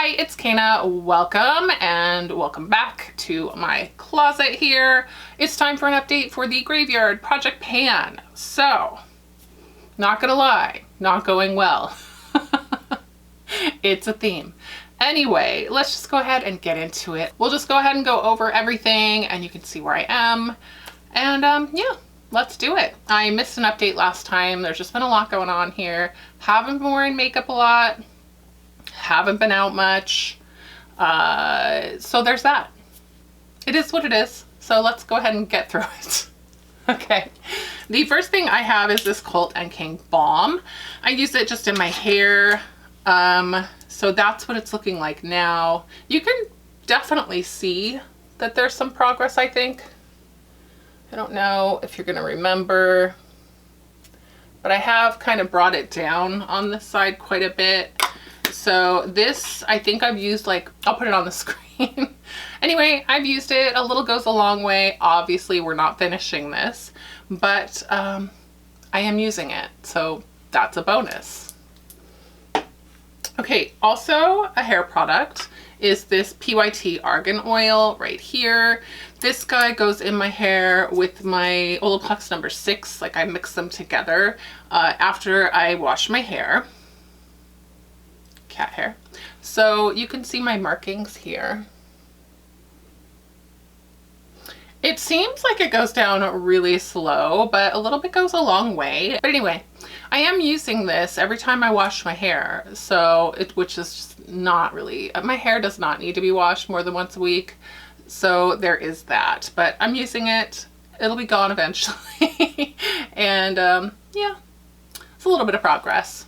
Hi, it's Kana. Welcome and welcome back to my closet here. It's time for an update for the Graveyard Project Pan. So, not gonna lie, not going well. It's a theme. Anyway, let's just go ahead and get into it. We'll just go ahead and go over everything and you can see where I am. And yeah, let's do it. I missed an update last time. There's just been a lot going on here. Haven't been wearing makeup a lot. Haven't been out much. So there's that. It is what it is. So let's go ahead and get through it. Okay. The first thing I have is this Cult and King Balm. I use it just in my hair. So that's what it's looking like now. You can definitely see that there's some progress, I think. I don't know if you're going to remember, but I have kind of brought it down on this side quite a bit. So this, I think I've used like, I'll put it on the screen. Anyway, I've used it. A little goes a long way. Obviously, we're not finishing this, but I am using it. So that's a bonus. Okay, also a hair product is this Pyt Argan Oil right here. This guy goes in my hair with my Olaplex number 6. Like I mix them together after I wash my hair. Cat hair. So you can see my markings here. It seems like it goes down really slow, but a little bit goes a long way. But anyway, I am using this every time I wash my hair. So which is just not really, my hair does not need to be washed more than once a week. So there is that, but I'm using it. It'll be gone eventually. And yeah, it's a little bit of progress.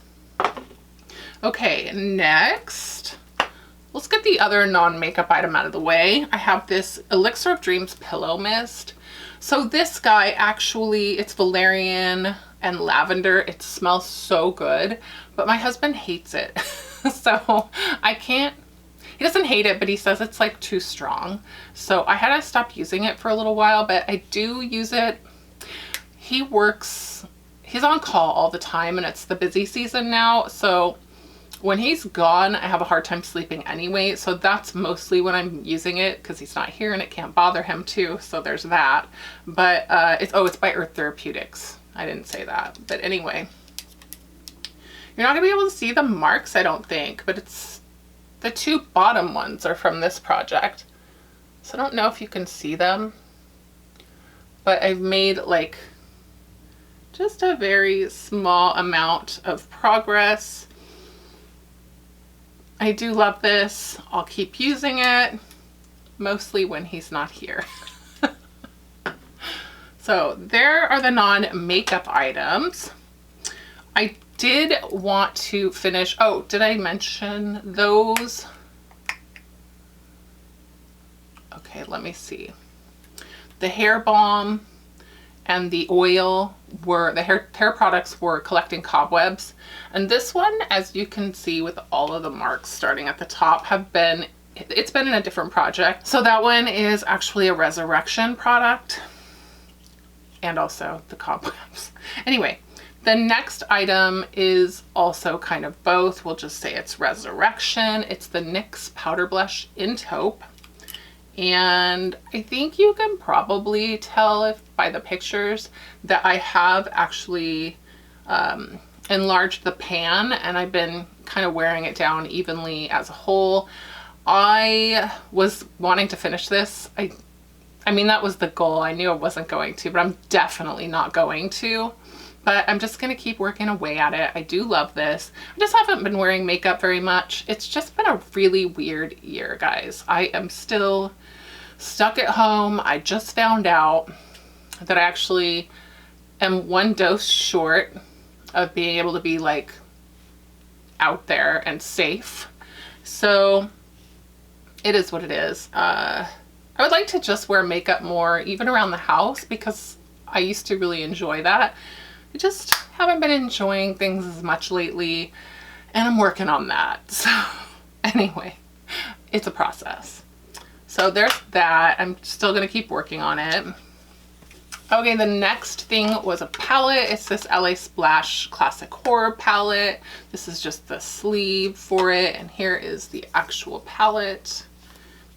Okay, next, let's get the other non-makeup item out of the way. I have this Elixir of Dreams Pillow Mist. So this guy actually, it's valerian and lavender. It smells so good, but my husband hates it. So I can't, he doesn't hate it, but he says it's like too strong. So I had to stop using it for a little while, but I do use it. He works, he's on call all the time and it's the busy season now. So when he's gone, I have a hard time sleeping anyway. So that's mostly when I'm using it because he's not here and it can't bother him too. So there's that. But it's by Earth Therapeutics. I didn't say that. But anyway, you're not going to be able to see the marks, I don't think. But it's the two bottom ones are from this project. So I don't know if you can see them. But I've made like just a very small amount of progress. I do love this. I'll keep using it, mostly when he's not here. So there are the non-makeup items. I did want to finish, oh, did I mention those? Okay, let me see. The hair balm and the oil were, the hair products were collecting cobwebs. And this one, as you can see with all of the marks starting at the top, it's been in a different project. So that one is actually a resurrection product and also the cobwebs. Anyway, the next item is also kind of both. We'll just say it's resurrection. It's the NYX Powder Blush in Taupe. And I think you can probably tell by the pictures that I have actually enlarged the pan and I've been kind of wearing it down evenly as a whole. I was wanting to finish this. I mean, that was the goal. I knew I wasn't going to, but I'm definitely not going to. But I'm just going to keep working away at it. I do love this. I just haven't been wearing makeup very much. It's just been a really weird year, guys. I am still stuck at home. I just found out that I actually am one dose short of being able to be like out there and safe. So it is what it is. I would like to just wear makeup more, even around the house, because I used to really enjoy that. I just haven't been enjoying things as much lately, and I'm working on that. So anyway, it's a process. So there's that. I'm still going to keep working on it. Okay, the next thing was a palette. It's this LA Splash Classic Horror palette. This is just the sleeve for it, and here is the actual palette.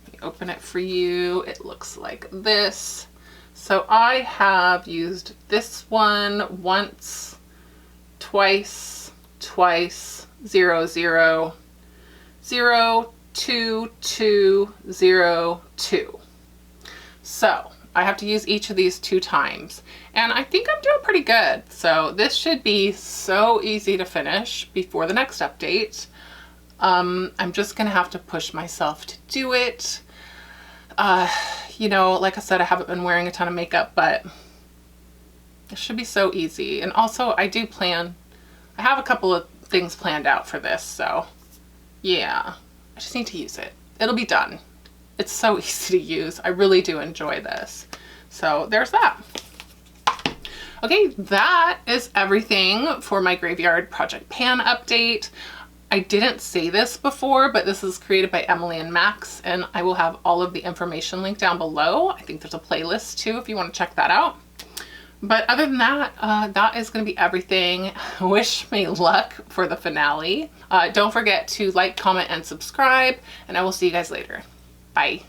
Let me open it for you. It looks like this. So I have used this one once, twice, 0, 0, 0, 2, 2, 0, 2. So I have to use each of these 2 times, and I think I'm doing pretty good. So this should be so easy to finish before the next update. I'm just gonna have to push myself to do it. You know, like I said, I haven't been wearing a ton of makeup, but it should be so easy. And also I have a couple of things planned out for this, so yeah, I just need to use it. It'll be done. It's so easy to use. I really do enjoy this. So there's that. Okay, that is everything for my Graveyard Project Pan update. I didn't say this before, but this is created by Emily and Max, and I will have all of the information linked down below. I think there's a playlist too if you want to check that out. But other than that, that is going to be everything. Wish me luck for the finale. Don't forget to like, comment, and subscribe, and I will see you guys later. Bye.